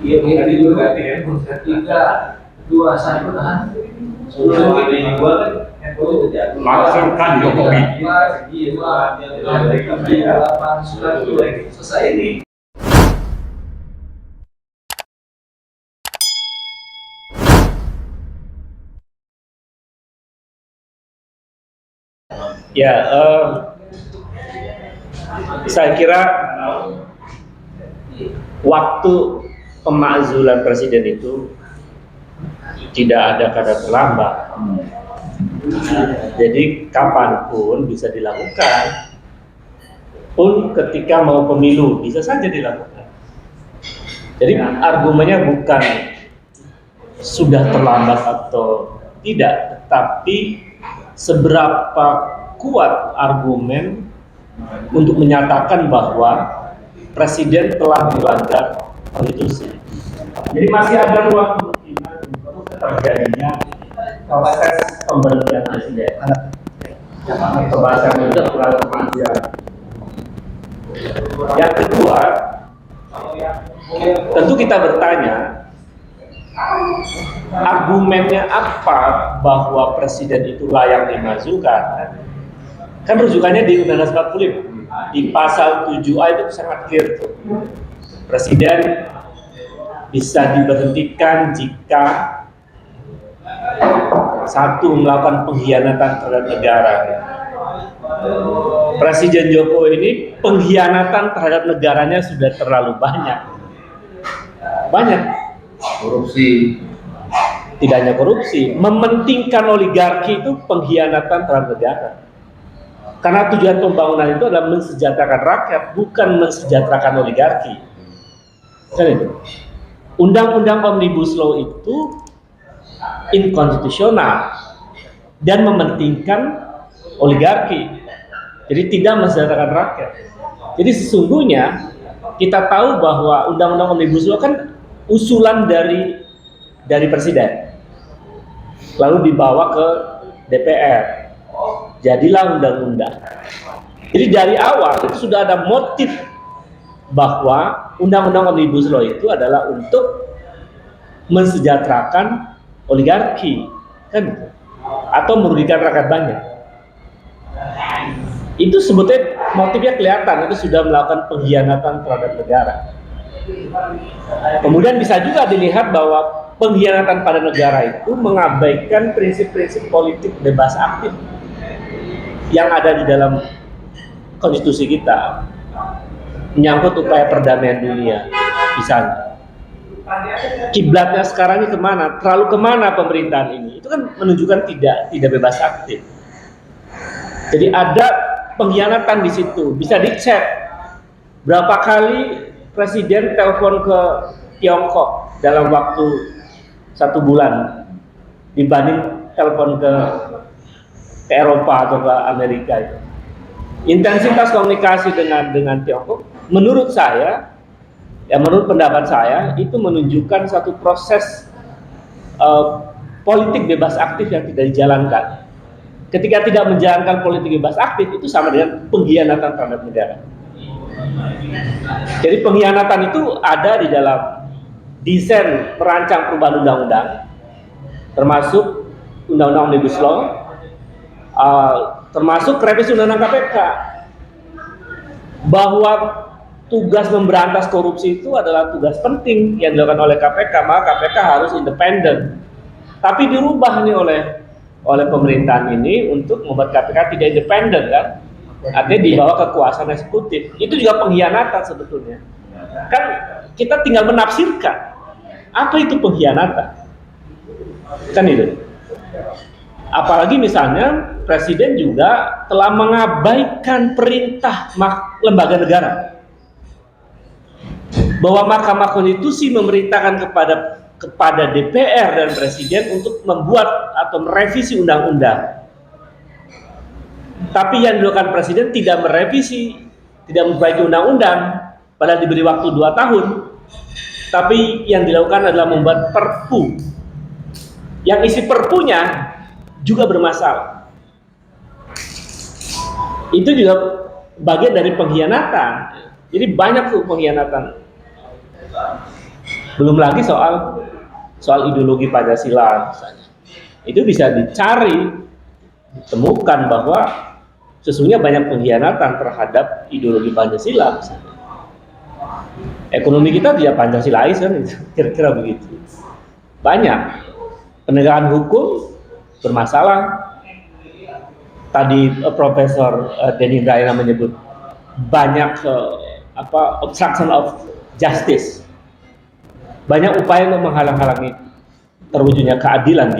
Iya, tadi juga kan tiga dua satu kan. Sebelum ini dua kan Langsungkan Jokowi. Selesai ini. Ya, saya kira waktu pemakzulan presiden itu tidak ada kata terlambat. Jadi kapanpun bisa dilakukan. Pun ketika mau pemilu bisa saja dilakukan. Jadi argumennya bukan sudah terlambat atau tidak, tetapi seberapa kuat argumen untuk menyatakan bahwa presiden telah melanggar konstitusi. Jadi masih ada ruang kemungkinan untuk terjadinya proses pemberhentian presiden. Pembahasan itu kurang panjang. Yang kedua, tentu kita bertanya, argumennya apa bahwa presiden itu layak dimajukan? Kan rujukannya di Undang-Undang 45, di pasal 7A itu sangat clear tuh. Presiden bisa diberhentikan jika satu, melakukan pengkhianatan terhadap negara. Presiden Jokowi ini pengkhianatan terhadap negaranya sudah terlalu banyak. Korupsi. Tidak hanya korupsi, mementingkan oligarki itu pengkhianatan terhadap negara. Karena tujuan pembangunan itu adalah mensejahterakan rakyat, bukan mensejahterakan oligarki. Kan itu. Undang-undang Omnibus Law itu inkonstitusional dan mementingkan oligarki. Jadi tidak mensejahterakan rakyat. Jadi sesungguhnya kita tahu bahwa Undang-Undang Omnibus Law kan usulan dari presiden, lalu dibawa ke DPR, jadilah undang-undang. Jadi dari awal itu sudah ada motif bahwa Undang-Undang Omnibus Law itu adalah untuk mensejahterakan oligarki, kan, atau merugikan rakyat banyak. Itu sebetulnya motifnya kelihatan, itu sudah melakukan pengkhianatan terhadap negara. Kemudian bisa juga dilihat bahwa pengkhianatan pada negara itu mengabaikan prinsip-prinsip politik bebas aktif yang ada di dalam konstitusi kita, menyangkut upaya perdamaian dunia, misalnya. Kiblatnya sekarang ini kemana? Terlalu kemana pemerintahan ini? Itu kan menunjukkan tidak bebas aktif. Jadi ada pengkhianatan di situ, bisa dicek berapa kali presiden telepon ke Tiongkok dalam waktu 1 bulan dibanding telepon ke Eropa atau ke Amerika itu. Intensitas komunikasi dengan Tiongkok, menurut saya, ya menurut pendapat saya, itu menunjukkan satu proses politik bebas aktif yang tidak dijalankan. Ketika tidak menjalankan politik bebas aktif, itu sama dengan pengkhianatan terhadap negara. Jadi pengkhianatan itu ada di dalam desain perancang perubahan undang-undang, termasuk Undang-Undang Omnibus Law, termasuk revisi Undang-Undang KPK, bahwa tugas memberantas korupsi itu adalah tugas penting yang dilakukan oleh KPK, maka KPK harus independen. Tapi dirubah nih oleh pemerintahan ini untuk membuat KPK tidak independen, kan? Artinya dibawa kekuasaan eksekutif. Itu juga pengkhianatan sebetulnya. Kan kita tinggal menafsirkan apa itu pengkhianatan, kan itu. Apalagi misalnya presiden juga telah mengabaikan perintah lembaga negara, bahwa Mahkamah Konstitusi memerintahkan kepada DPR dan presiden untuk membuat atau merevisi undang-undang. Tapi yang dilakukan presiden tidak merevisi, tidak memperbaiki undang-undang, padahal diberi waktu 2 tahun. Tapi yang dilakukan adalah membuat perpu, yang isi perpunya juga bermasalah. Itu juga bagian dari pengkhianatan. Jadi banyak tuh pengkhianatan. Belum lagi soal ideologi Pancasila misalnya. Itu bisa dicari, ditemukan bahwa sesungguhnya banyak pengkhianatan terhadap ideologi Pancasila misalnya. Ekonomi kita tidak Pancasilais kan, kira-kira begitu. Banyak penegakan hukum bermasalah. Tadi Profesor Denny Indrayana menyebut banyak obstruction of justice, banyak upaya untuk menghalang-halangi terwujudnya keadilan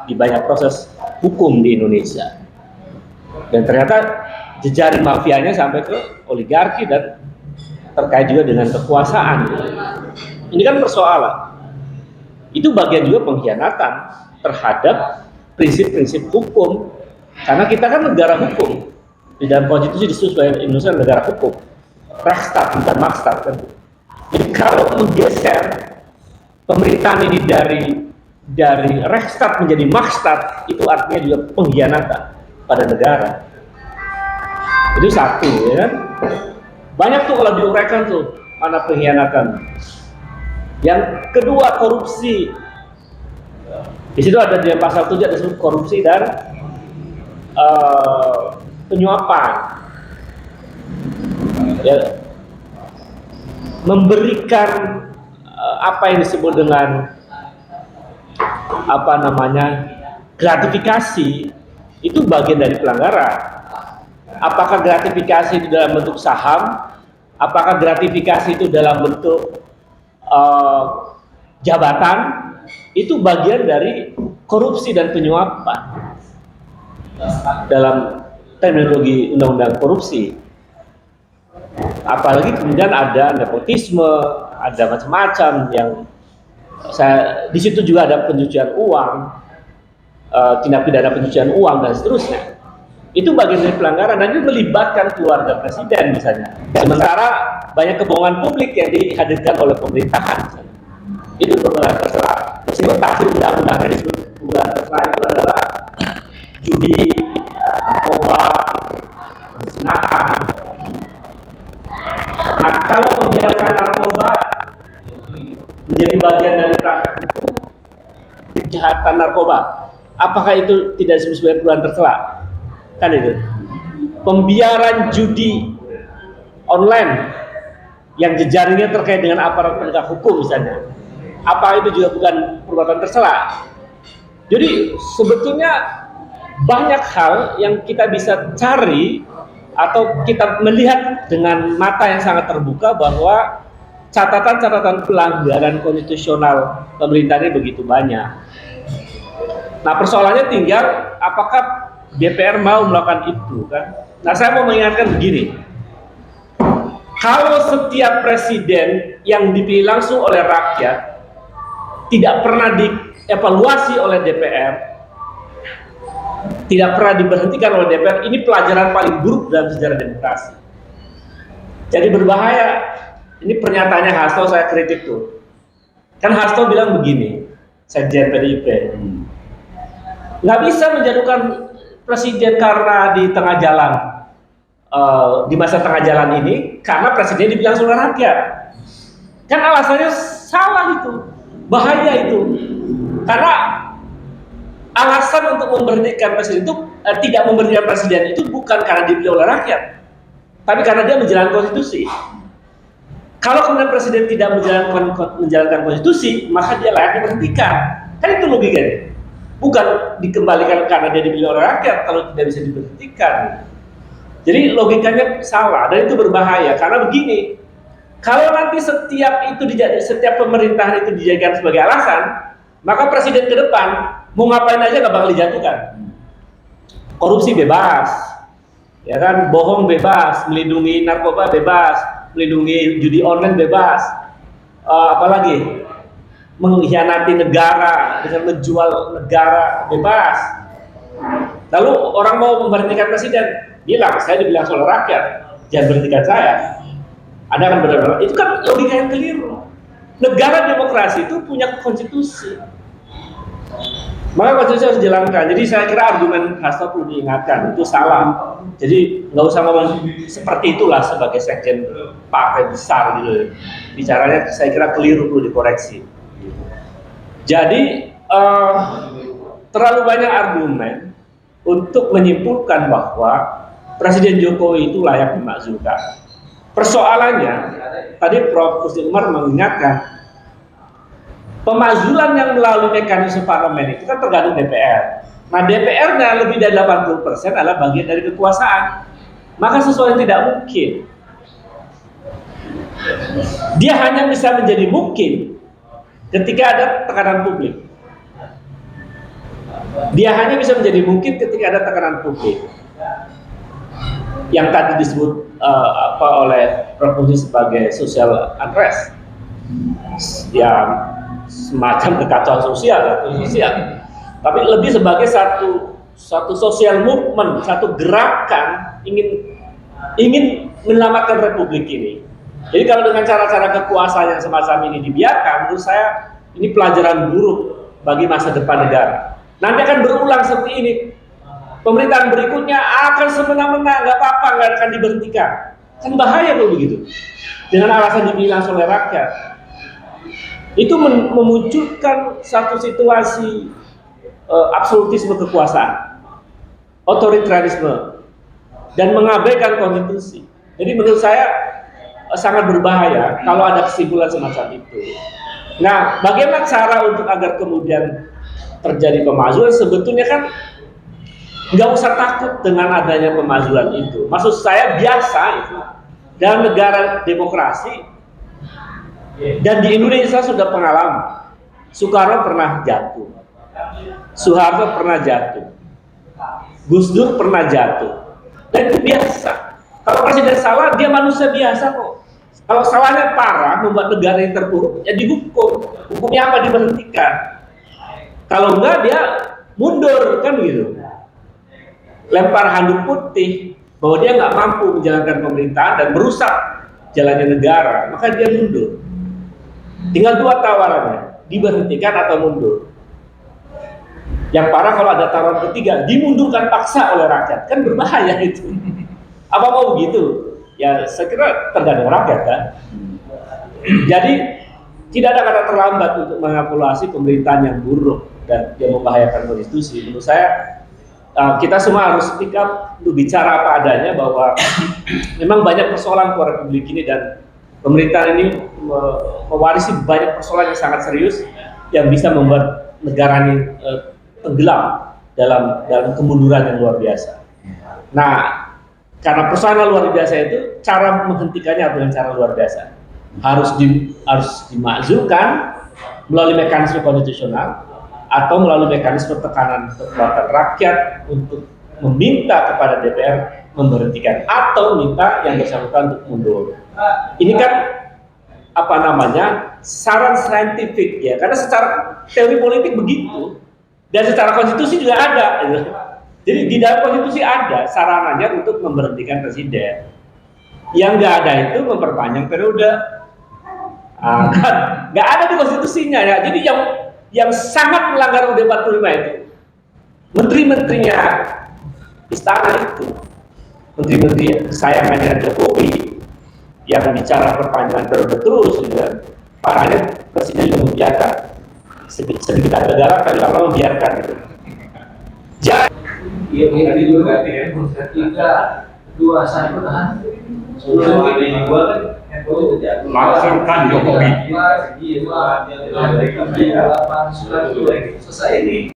di banyak proses hukum di Indonesia. Dan ternyata jejaring mafianya sampai ke oligarki dan terkait juga dengan kekuasaan. Ini kan persoalan. Itu bagian juga pengkhianatan terhadap prinsip-prinsip hukum. Karena kita kan negara hukum. Di dalam konstitusi disebut sebagai Indonesia negara hukum. Rechtsstaat bukan Marktstaat kan. Jadi kalau menggeser pemerintahan ini dari Rechtsstaat menjadi Marktstaat, itu artinya juga pengkhianatan pada negara. Itu satu, ya kan? Banyak tuh kalau diuraikan tuh mana pengkhianatan. Yang kedua, korupsi. Di situ ada di pasal 7 ada disebut korupsi dan penyuapan. Ya, memberikan apa yang disebut dengan gratifikasi, itu bagian dari pelanggaran. Apakah gratifikasi itu dalam bentuk saham? Apakah gratifikasi itu dalam bentuk jabatan? Itu bagian dari korupsi dan penyuapan dalam terminologi undang-undang korupsi. Apalagi kemudian ada nepotisme, ada macam-macam yang di situ juga ada pencucian uang, tindak pidana pencucian uang dan seterusnya. Itu bagian dari pelanggaran dan itu melibatkan keluarga presiden misalnya. Sementara banyak kebohongan publik yang dihadirkan oleh pemerintahan misalnya. Itu pelanggaran terserah. Implementasi undang-undang yang disebut pelanggaran terserah itu adalah judi, narkoba, perzinahan. Nah, kalau membiarkan narkoba menjadi bagian dari praktek hukum kejahatan narkoba, apakah itu tidak disebut sebagai pelanggaran tercela? Kan itu. Pembiaran judi online yang jejaringnya terkait dengan aparat penegak hukum misalnya, apa itu juga bukan perbuatan tercela? Jadi sebetulnya banyak hal yang kita bisa cari atau kita melihat dengan mata yang sangat terbuka bahwa catatan-catatan pelanggaran konstitusional pemerintah ini begitu banyak. Nah, persoalannya tinggal apakah DPR mau melakukan itu kan? Nah, saya mau mengingatkan begini. Kalau setiap presiden yang dipilih langsung oleh rakyat tidak pernah dievaluasi oleh DPR, tidak pernah diberhentikan oleh DPR, ini pelajaran paling buruk dalam sejarah demokrasi. Jadi berbahaya. Ini pernyataannya Hasto, saya kritik tuh. Kan Hasto bilang begini, Sekjen PDIP, nggak bisa menjatuhkan presiden karena di tengah jalan, di masa tengah jalan ini, karena presiden dibilang oleh rakyat. Kan alasannya salah itu, bahaya itu. Karena alasan untuk memberhentikan presiden itu, tidak memberhentikan presiden itu bukan karena dipilih oleh rakyat, tapi karena dia menjalankan konstitusi. Kalau kemudian presiden tidak menjalankan konstitusi, maka dia layak diberhentikan. Kan itu logikanya. Bukan dikembalikan karena dia dipilih oleh rakyat kalau tidak bisa diberhentikan. Jadi logikanya salah dan itu berbahaya karena begini. Kalau nanti setiap pemerintahan itu dijadikan sebagai alasan, maka presiden ke depan mau ngapain aja nggak bakal dijatuhkan. Korupsi bebas, ya kan, bohong bebas, melindungi narkoba bebas, melindungi judi online bebas, apalagi mengkhianati negara dengan menjual negara bebas. Lalu orang mau memberhentikan presiden, bilang saya dibilang oleh rakyat, jangan berhentikan saya. Ada kan benar-benar itu kan logika yang keliru. Negara demokrasi itu punya konstitusi, maka konstitusi harus dijalankan. Jadi saya kira argumen Hasto perlu diingatkan, itu salah. Jadi nggak usah ngomong seperti itulah sebagai sekjen partai besar gitu. bicaranya saya kira keliru, perlu dikoreksi. Jadi terlalu banyak argumen untuk menyimpulkan bahwa Presiden Jokowi itu layak dimakzulkan. Persoalannya, tadi Prof. Kusdi Umar mengingatkan, pemakzulan yang melalui mekanisme parlemen itu kan tergantung DPR. Nah, DPR-nya lebih dari 80% adalah bagian dari kekuasaan. Maka sesuatu yang tidak mungkin. Dia hanya bisa menjadi mungkin ketika ada tekanan publik. Dia hanya bisa menjadi mungkin ketika ada tekanan publik. Yang tadi disebut oleh Prof. Kusdi sebagai social unrest, ya semacam kekacauan sosial, tapi lebih sebagai satu social movement, satu gerakan ingin menyelamatkan republik ini. Jadi kalau dengan cara-cara kekuasaan yang semacam ini dibiarkan, menurut saya ini pelajaran buruk bagi masa depan negara. Nanti akan berulang seperti ini. Pemerintahan berikutnya akan semena-mena, nggak apa-apa, nggak akan diberhentikan. Kan bahaya kalau begitu. Dengan alasan dibilang oleh rakyat. Itu memunculkan satu situasi absolutisme kekuasaan, otoritarianisme, dan mengabaikan konstitusi. Jadi menurut saya sangat berbahaya kalau ada kesimpulan semacam itu. Nah, bagaimana cara untuk agar kemudian terjadi pemakzulan? Sebetulnya kan nggak usah takut dengan adanya pemakzulan itu. Maksud saya biasa itu. Dalam negara demokrasi dan di Indonesia sudah pengalaman. Soekarno pernah jatuh, Soeharto pernah jatuh, Gus Dur pernah jatuh, dan itu biasa. Kalau presiden salah, dia manusia biasa kok. Kalau salahnya parah, membuat negara yang terpuruk, ya dihukum. Hukumnya apa? Diberhentikan. Kalau enggak, dia mundur, kan gitu. Lempar handuk putih bahwa dia nggak mampu menjalankan pemerintahan dan merusak jalannya negara, maka dia mundur. Tinggal dua tawarannya, diberhentikan atau mundur. Yang parah kalau ada tawaran ketiga, dimundurkan paksa oleh rakyat, kan berbahaya itu. Apa mau begitu? Ya saya kira tergantung rakyat kan. Jadi tidak ada kata terlambat untuk mengevaluasi pemerintahan yang buruk dan yang membahayakan konstitusi. Menurut saya kita semua harus speak up untuk bicara apa adanya bahwa memang banyak persoalan buat republik ini dan pemerintahan ini mewarisi banyak persoalan yang sangat serius yang bisa membuat negara ini tenggelam dalam kemunduran yang luar biasa. Nah, karena persoalan luar biasa itu, cara menghentikannya dengan cara luar biasa. Harus dimakzulkan melalui mekanisme konstitusional atau melalui mekanisme tekanan kekuatan rakyat untuk meminta kepada DPR memberhentikan atau minta yang bersangkutan untuk mundur. Ini kan saran saintifik ya, karena secara teori politik begitu dan secara konstitusi juga ada. Jadi di dalam konstitusi ada sarananya untuk memberhentikan presiden. Yang nggak ada itu memperpanjang periode. Kan nggak ada di konstitusinya ya. Jadi yang sangat melanggar UUD 45 itu menteri-menterinya istana itu, menteri-menteri kesayangannya Jokowi yang bicara perpanjangan periode terus, dan parahnya presiden juga membiarkan sedikit ada negara kan lama membiarkan itu. Jadi tadi juga ya, 3, 2, 1 tahan. Sebelum ini gua kan Laksanakan Jokowi. Iya, 8, 9, selesai ini.